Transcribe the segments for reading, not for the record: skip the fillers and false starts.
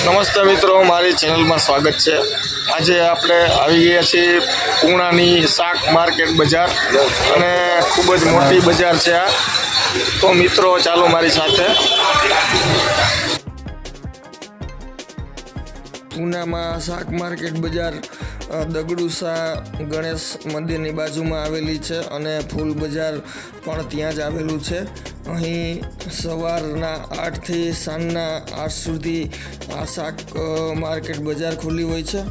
નમસ્તે મિત્રો, મારી ચેનલમાં સ્વાગત છે। આજે આપણે આવી ગયા છીએ પૂર્ણાની શાક માર્કેટ બજાર અને ખૂબ જ મોટી બજાર છે આ। તો મિત્રો ચાલો મારી સાથે। પૂનામાં શાક માર્કેટ બજાર દગડુસા ગણેશ મંદિરની બાજુમાં આવેલી છે અને ફૂલ બજાર પણ ત્યાં જ આવેલું છે। અહીં સવારના 8 થી સાંજના 8 સુધી આ શાક માર્કેટ બજાર ખુલ્લી હોય છે।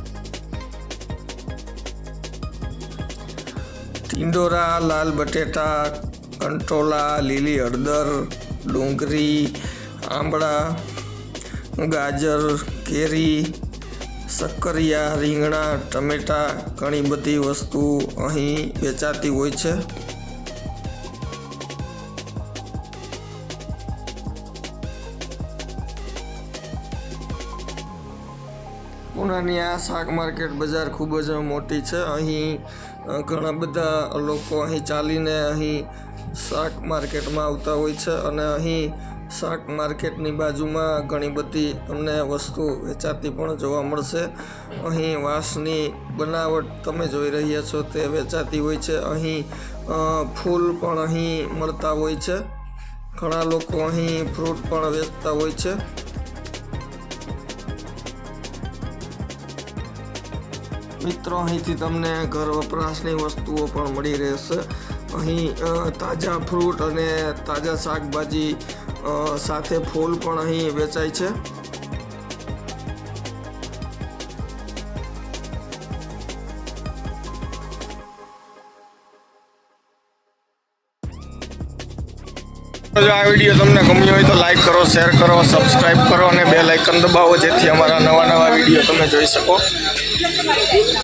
ટિંડોરા, લાલ બટેટા, કંટોલા, લીલી હળદર, ડુંગળી, આંબળા, ગાજર, કેરી, શક્કરિયા, રીંગણા, ટમેટા ઘણી બધી વસ્તુ અહીં વેચાતી હોય છે। પૂનાની આ શાક માર્કેટ બજાર ખૂબ જ મોટી છે। અહીં ઘણા બધા લોકો અહીં ચાલીને અહીં શાક માર્કેટમાં આવતા હોય છે અને અહીં શાક માર્કેટની બાજુમાં ઘણી બધી તમને વસ્તુ વેચાતી પણ જોવા મળશે। અહીં વાંસની બનાવટ તમે જોઈ રહ્યા છો તે વેચાતી હોય છે। અહીં ફૂલ પણ અહીં મળતા હોય છે। ઘણા લોકો અહીં ફ્રૂટ પણ વેચતા હોય છે। મિત્રો અહીંથી તમને ઘર વપરાશની વસ્તુઓ પણ મળી રહેશે। અહીં તાજા ફ્રૂટ અને તાજા શાકભાજી સાથે ફૂલ પણ અહીં વેચાય છે। જો આ વિડીયો તમને ગમ્યો હોય તો લાઈક કરો, શેર કરો, સબસ્ક્રાઈબ કરો અને બેલ આઇકન દબાવો, જેથી અમારા નવા વિડીયો તમે જોઈ શકો।